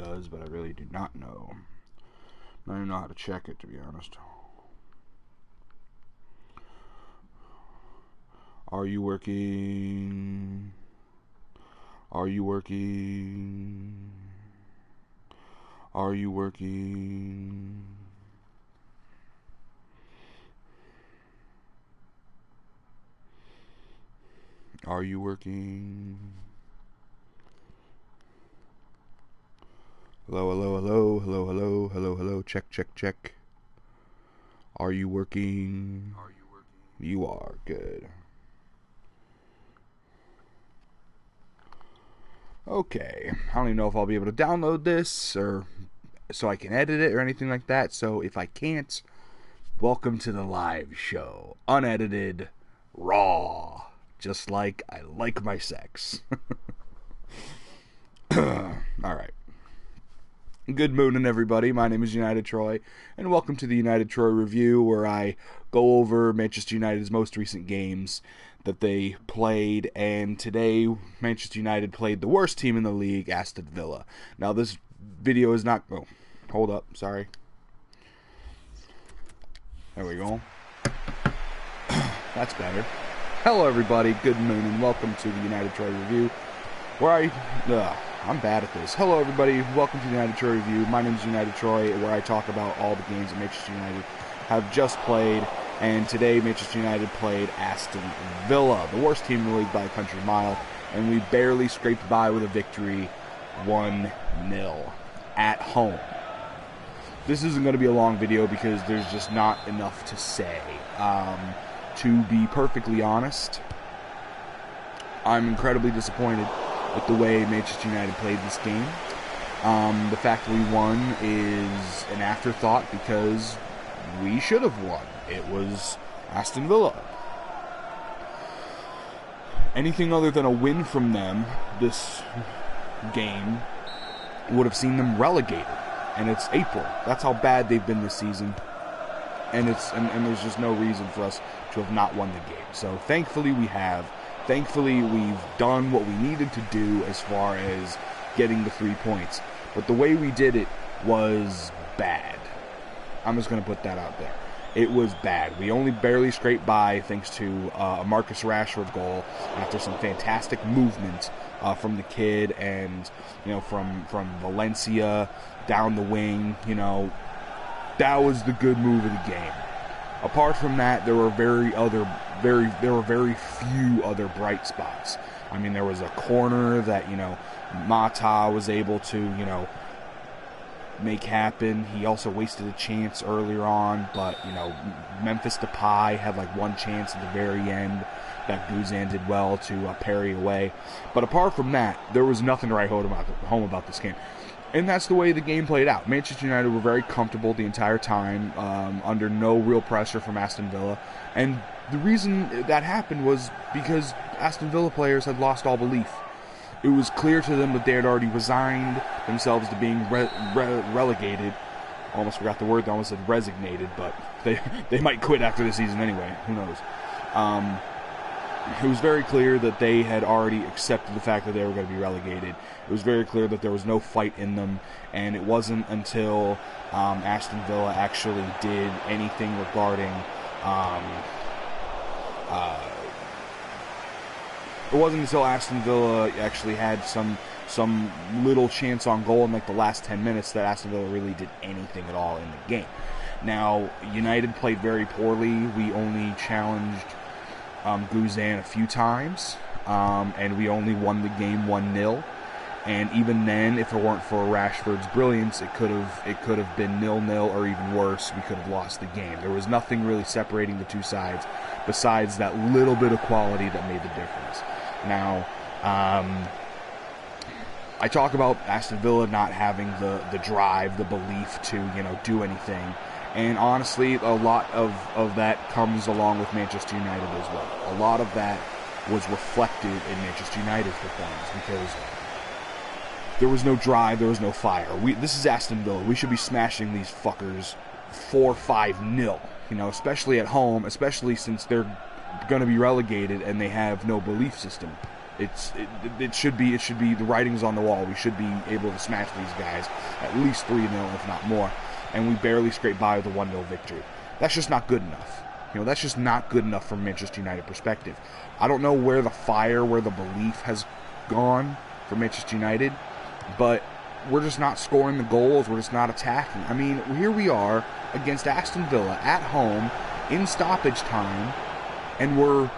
does, but I really do not know. I don't even know how to check it, to be honest. Are you working? Are you working? Are you working? Are you working? Hello, hello, hello, hello, hello, hello, hello, check, check, check. Are you working? Are you working? You are, good. Okay, I don't even know if I'll be able to download this or so I can edit it or anything like that. So if I can't, welcome to the live show. Unedited, raw, just like I like my sex. Alright. Good morning, everybody. My name is United Troy, and welcome to the United Troy Review, where I go over Manchester United's most recent games that they played, and today Manchester United played the worst team in the league, Aston Villa. Now, this video is not... Oh, hold up. Sorry. There we go. That's better. Hello, everybody. Good morning. Welcome to the United Troy Review, where I'm bad at this. Hello, everybody. Welcome to the United Troy Review. My name is United Troy, where I talk about all the games that Manchester United have just played. And today, Manchester United played Aston Villa, the worst team in the league by a country mile. And we barely scraped by with a victory, 1-0 at home. This isn't going to be a long video because there's just not enough to say. To be perfectly honest, I'm incredibly disappointed with the way Manchester United played this game. The fact that we won is an afterthought because we should have won. It was Aston Villa. Anything other than a win from them this game would have seen them relegated. And it's April. That's how bad they've been this season. And there's just no reason for us to have not won the game. So thankfully we have. Thankfully, we've done what we needed to do as far as getting the 3 points. But the way we did it was bad. I'm just going to put that out there. It was bad. We only barely scraped by thanks to a Marcus Rashford goal after some fantastic movement from the kid and, from Valencia down the wing. That was the good move of the game. Apart from that, there were very few other bright spots. I mean, there was a corner that, Mata was able to, make happen. He also wasted a chance earlier on, but, Memphis Depay had one chance at the very end that Guzan did well to parry away. But apart from that, there was nothing to write home about this game. And that's the way the game played out. Manchester United were very comfortable the entire time, under no real pressure from Aston Villa. And the reason that happened was because Aston Villa players had lost all belief. It was clear to them that they had already resigned themselves to being relegated. Almost forgot the word. I almost said resignated, but they might quit after the season anyway. Who knows? It was very clear that they had already accepted the fact that they were going to be relegated. It was very clear that there was no fight in them, and it wasn't until Aston Villa actually did anything regarding it wasn't until Aston Villa actually had some little chance on goal in the last 10 minutes that Aston Villa really did anything at all in the game. Now, United played very poorly. We only challenged Guzan a few times, and we only won the game 1-0. And even then, if it weren't for Rashford's brilliance, it could have been 0-0 or even worse. We could have lost the game. There was nothing really separating the two sides besides that little bit of quality that made the difference. Now, I talk about Aston Villa not having the drive, the belief to do anything. And honestly, a lot of that comes along with Manchester United as well. A lot of that was reflected in Manchester United's performance because there was no drive, there was no fire. This is Aston Villa. We should be smashing these fuckers 4-5-0. Especially at home, especially since they're going to be relegated and they have no belief system. It should be the writing's on the wall. We should be able to smash these guys at least 3-0, if not more. And we barely scraped by with a 1-0 victory. That's just not good enough. That's just not good enough from Manchester United perspective. I don't know where the fire, where the belief has gone for Manchester United, but we're just not scoring the goals. We're just not attacking. I mean, here we are against Aston Villa at home in stoppage time, and we're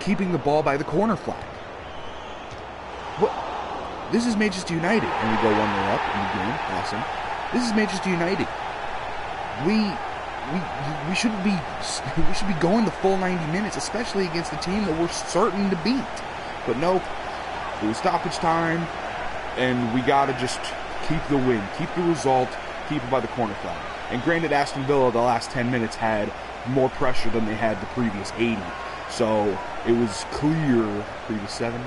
keeping the ball by the corner flag. What? This is Manchester United, and we go 1-0 up in the game. Awesome. This is Manchester United. We shouldn't be. We should be going the full 90 minutes, especially against a team that we're certain to beat. But no, it was stoppage time, and we gotta just keep the win, keep the result, keep it by the corner flag. And granted, Aston Villa the last 10 minutes had more pressure than they had the previous 80. So it was clear, previous 7, 8,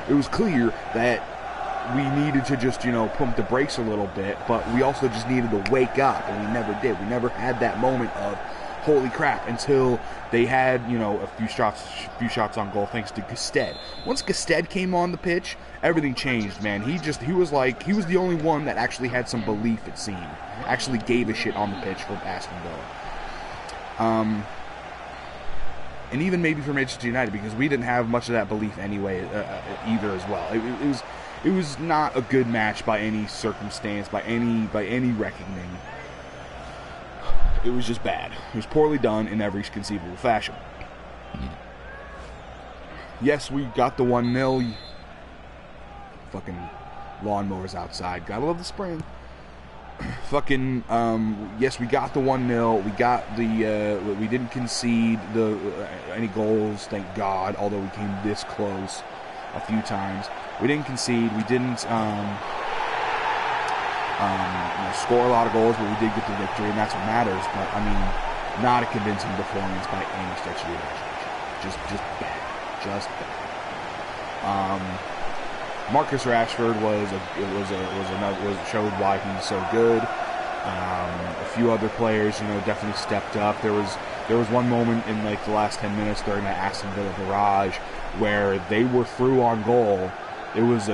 it was clear that we needed to just, pump the brakes a little bit, but we also just needed to wake up, and we never did. We never had that moment of, holy crap, until they had, a few shots on goal thanks to Gusted. Once Gusted came on the pitch, everything changed, man. He was the only one that actually had some belief, it seemed. Actually gave a shit on the pitch for Aston Villa. And even maybe for Manchester United, because we didn't have much of that belief anyway, either as well. It was not a good match by any circumstance, by any reckoning. It was just bad. It was poorly done in every conceivable fashion. Yes, we got the 1-0. Fucking lawnmowers outside. Gotta love the spring. Fucking, yes, we got the 1-0. We got the, we didn't concede any goals, thank God, although we came this close a few times. We didn't concede. We didn't, score a lot of goals, but we did get the victory, and that's what matters. But, I mean, not a convincing performance by any stretch of the imagination. Just bad. Just bad. Marcus Rashford showed why he's so good. A few other players, definitely stepped up. There was one moment in the last 10 minutes during that Aston Villa barrage where they were through on goal. It was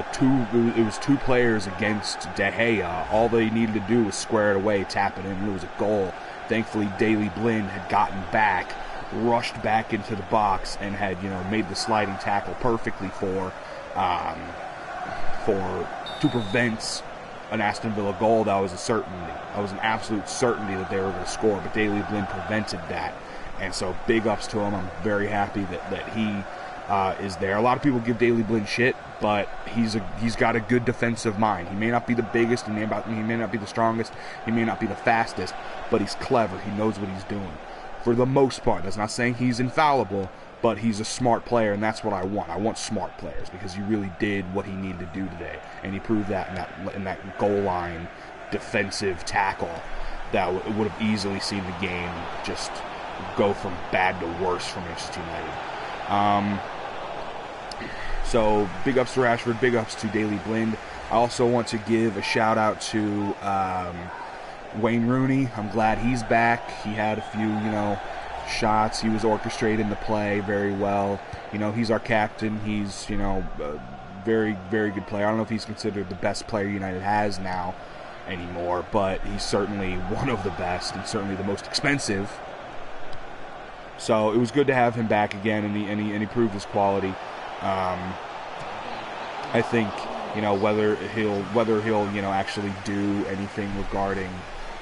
two players against De Gea. All they needed to do was square it away, tap it in, and it was a goal. Thankfully, Daley Blind had gotten back, rushed back into the box, and had made the sliding tackle perfectly to prevent an Aston Villa goal. That was a certainty. That was an absolute certainty that they were going to score, but Daley Blind prevented that. And so big ups to him. I'm very happy that he is there. A lot of people give Daley Blind shit, but he's got a good defensive mind. He may not be the biggest, he may not be the strongest, he may not be the fastest, but he's clever. He knows what he's doing. For the most part. That's not saying he's infallible, but he's a smart player, and that's what I want. I want smart players, because he really did what he needed to do today, and he proved that in that goal line defensive tackle that would have easily seen the game just go from bad to worse for Manchester United. So big ups to Rashford, big ups to Daley Blind. I also want to give a shout out to Wayne Rooney. I'm glad he's back. He had a few, shots. He was orchestrating the play very well. He's our captain. He's, a very, very good player. I don't know if he's considered the best player United has now anymore, but he's certainly one of the best and certainly the most expensive. So it was good to have him back again, and he proved his quality. I think, whether he'll actually do anything regarding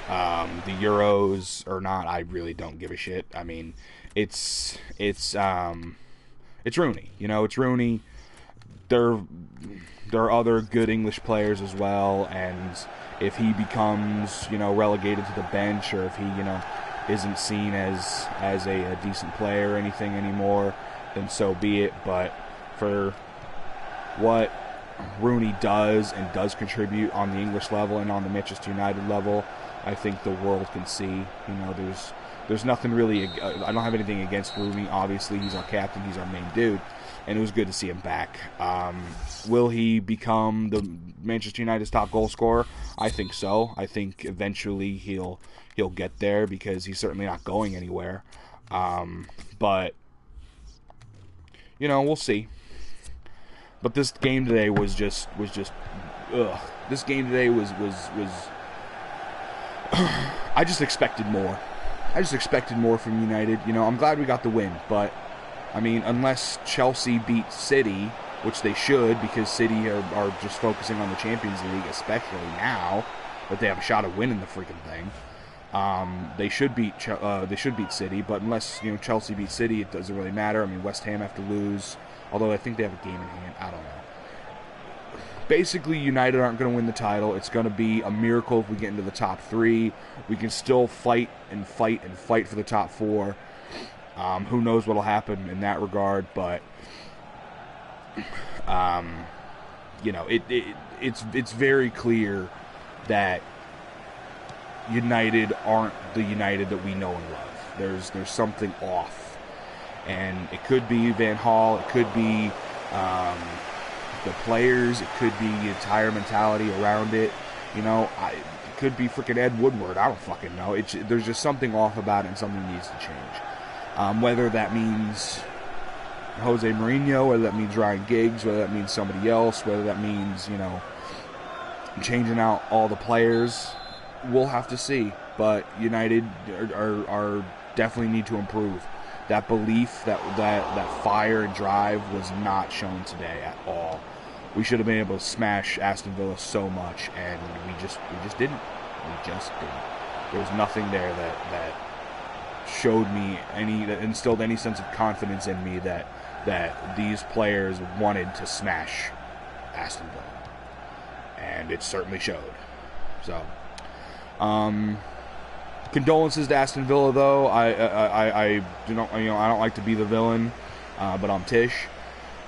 the Euros or not, I really don't give a shit. I mean, it's Rooney. It's Rooney. There are other good English players as well, and if he becomes relegated to the bench, or if he isn't seen as a decent player or anything anymore, then so be it. But for what Rooney does and does contribute on the English level and on the Manchester United level, I think the world can see. There's nothing really. I don't have anything against Rooney. Obviously, he's our captain. He's our main dude, and it was good to see him back. Will he become the Manchester United's top goal scorer? I think so. I think eventually he'll get there, because he's certainly not going anywhere. But we'll see. But this game today was just ugh. This game today was I just expected more. I just expected more from United. I'm glad we got the win, but I mean, unless Chelsea beat City, which they should, because City are just focusing on the Champions League, especially now that they have a shot of winning the freaking thing. They should beat City, but unless Chelsea beats City, it doesn't really matter. I mean, West Ham have to lose, although I think they have a game in hand. I don't know. Basically, United aren't going to win the title. It's going to be a miracle if we get into the top 3. We can still fight and fight and fight for the top 4. Who knows what will happen in that regard, but it's very clear that United aren't the United that we know and love. There's something off, and it could be Van Gaal, it could be the players, it could be the entire mentality around it. It could be freaking Ed Woodward. I don't fucking know. There's just something off about it, and something needs to change. Whether that means Jose Mourinho, whether that means Ryan Giggs, whether that means somebody else, whether that means changing out all the players, we'll have to see. But United are definitely need to improve. That belief, that fire and drive was not shown today at all. We should have been able to smash Aston Villa so much, and we just didn't. We just didn't. There was nothing there that showed me that instilled any sense of confidence in me that these players wanted to smash Aston Villa, and it certainly showed. So, condolences to Aston Villa, though. I don't like to be the villain, but I'm Tish.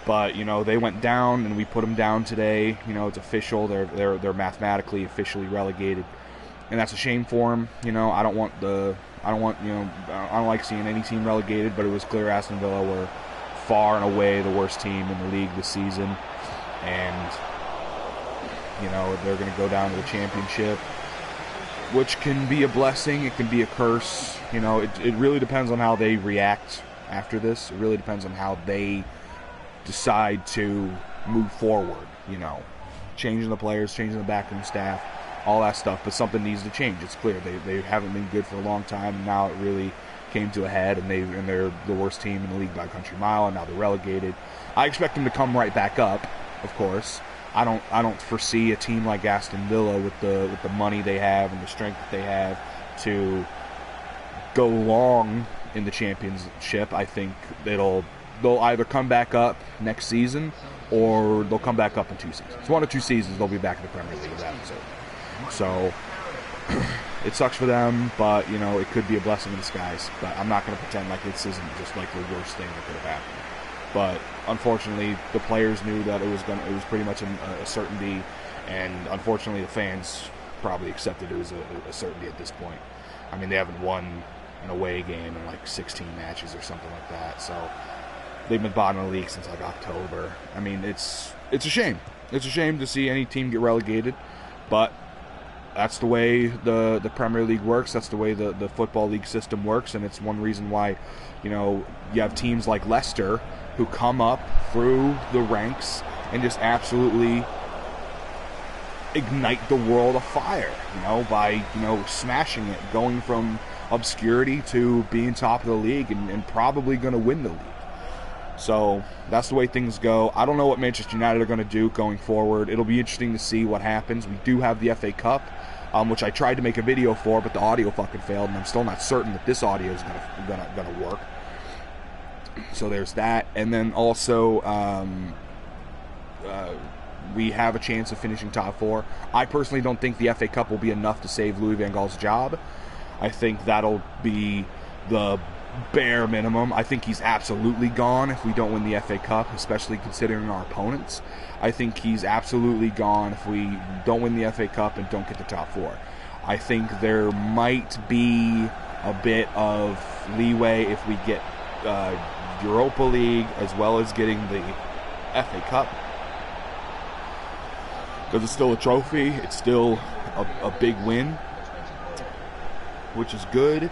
But they went down, and we put them down today. It's official. They're mathematically officially relegated, and that's a shame for them. I don't like seeing any team relegated, but it was clear Aston Villa were far and away the worst team in the league this season, and they're going to go down to the Championship, which can be a blessing, it can be a curse. It really depends on how they react after this. It really depends on how they decide to move forward. Changing the players, changing the backroom staff, all that stuff. But something needs to change. It's clear they haven't been good for a long time, and now it really came to a head, and they're the worst team in the league by a country mile, and now they're relegated. I expect them to come right back up, of course. I don't foresee a team like Aston Villa with the money they have and the strength that they have to go long in the Championship. I think they'll either come back up next season, or they'll come back up in 2 seasons. 1 or 2 seasons they'll be back in the Premier League. So it sucks for them, but it could be a blessing in disguise. But I'm not going to pretend like this isn't just like the worst thing that could have happened. But unfortunately, the players knew that it was pretty much a certainty, and unfortunately, the fans probably accepted it was a certainty at this point. I mean, they haven't won an away game in like 16 matches or something like that, so they've been bottom of the league since like October. I mean, it's a shame. It's a shame to see any team get relegated, but that's the way the Premier League works. That's the way the Football League system works, and it's one reason why you have teams like Leicester who come up through the ranks and just absolutely ignite the world afire, by smashing it, going from obscurity to being top of the league and probably going to win the league. So that's the way things go. I don't know what Manchester United are going to do going forward. It'll be interesting to see what happens. We do have the FA Cup, which I tried to make a video for, but the audio fucking failed, and I'm still not certain that this audio is gonna work. So there's that, and then also we have a chance of finishing top 4. I personally don't think the FA Cup will be enough to save Louis van Gaal's job. I think that'll be the bare minimum. I think he's absolutely gone if we don't win the FA Cup, especially considering our opponents. I think he's absolutely gone if we don't win the FA Cup and don't get the top 4. I think there might be a bit of leeway if we get Europa League as well as getting the FA Cup, because it's still a trophy. It's still a big win, which is good.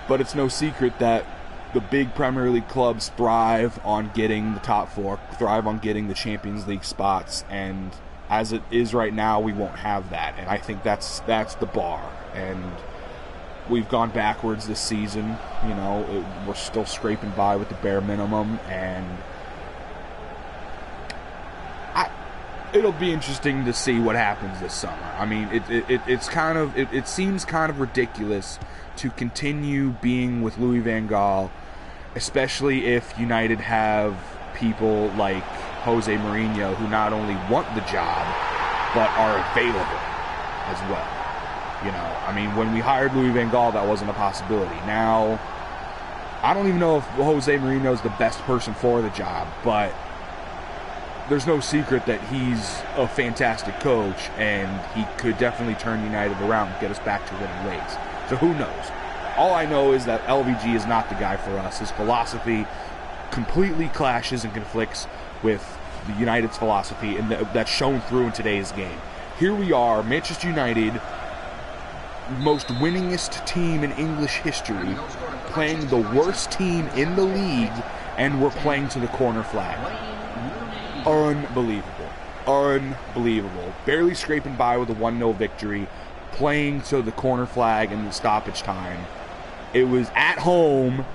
But it's no secret that the big Premier League clubs thrive on getting the top four, thrive on getting the Champions League spots, and as it is right now, we won't have that. And I think that's the bar. And we've gone backwards this season. You know, we're still scraping by with the bare minimum, and it'll be interesting to see what happens this summer. I mean, it seems kind of ridiculous to continue being with Louis van Gaal, especially if United have people like Jose Mourinho who not only want the job but are available as well. You know, I mean, when we hired Louis van Gaal, that wasn't a possibility. Now, I don't even know if Jose Mourinho is the best person for the job, but there's no secret that he's a fantastic coach, and he could definitely turn United around and get us back to winning ways. So who knows? All I know is that LVG is not the guy for us. His philosophy completely clashes and conflicts with the United's philosophy, and that's shown through in today's game. Here we are, Manchester United, most winningest team in English history, playing the worst team in the league, and we're playing to the corner flag. Unbelievable. Unbelievable. Barely scraping by with a 1-0 victory, playing to the corner flag in the stoppage time. It was at home,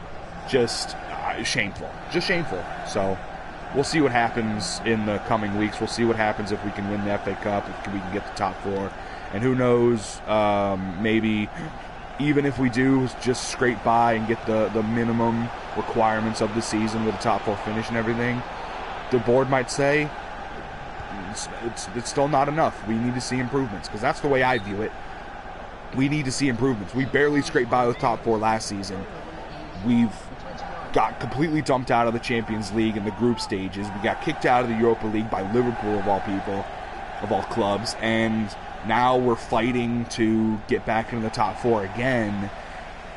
just shameful. Just shameful. So we'll see what happens in the coming weeks. We'll see what happens if we can win the FA Cup, if we can get the top four. And who knows, maybe even if we do just scrape by and get the minimum requirements of the season with a top four finish and everything, the board might say it's still not enough. We need to see improvements, because that's the way I view it. We need to see improvements. We barely scraped by with top four last season. We've got completely dumped out of the Champions League in the group stages. We got kicked out of the Europa League by Liverpool, of all people, of all clubs, and now we're fighting to get back into the top four again.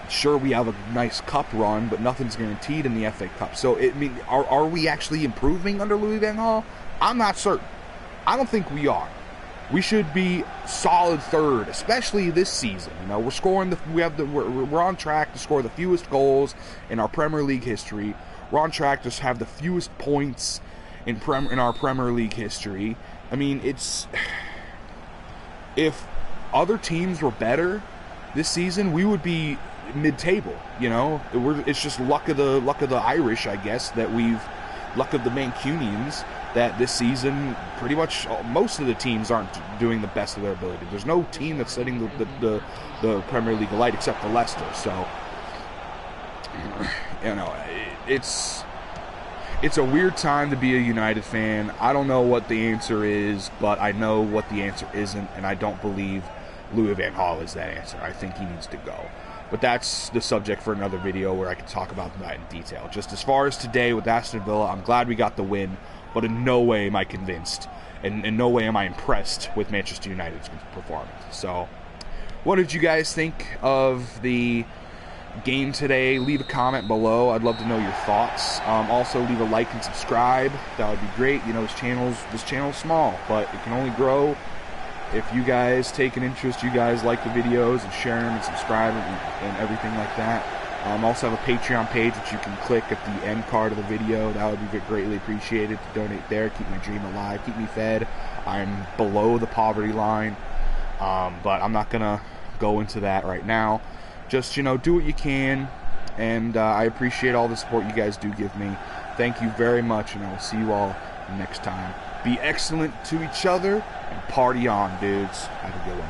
Sure, we have a nice cup run, but nothing's guaranteed in the FA Cup. So, are we actually improving under Louis van Gaal? I'm not certain. I don't think we are. We should be solid third, especially this season. You know, we're on track to score the fewest goals in our Premier League history. We're on track to have the fewest points in our Premier League history. I mean, if other teams were better this season, we would be mid-table. You know, it's just luck of the Irish, I guess, luck of the Mancunians, that this season pretty much most of the teams aren't doing the best of their ability. There's no team that's setting the Premier League alight except for Leicester. So, you know, it's a weird time to be a United fan. I don't know what the answer is, but I know what the answer isn't, and I don't believe Louis van Gaal is that answer. I think he needs to go. But that's the subject for another video where I can talk about that in detail. Just as far as today with Aston Villa, I'm glad we got the win, but in no way am I convinced, and in no way am I impressed with Manchester United's performance. So, what did you guys think of the game today? Leave a comment below. I'd love to know your thoughts. Also, leave a like and subscribe. That would be great. You know, this channel's small, but it can only grow if you guys take an interest. You guys like the videos and share them and subscribe and everything like that. Also have a Patreon page that you can click at the end card of the video. That would be greatly appreciated to donate there. Keep my dream alive. Keep me fed. I'm below the poverty line, but I'm not going to go into that right now. Just, you know, do what you can, and I appreciate all the support you guys do give me. Thank you very much, and I will see you all next time. Be excellent to each other, and party on, dudes. Have a good one.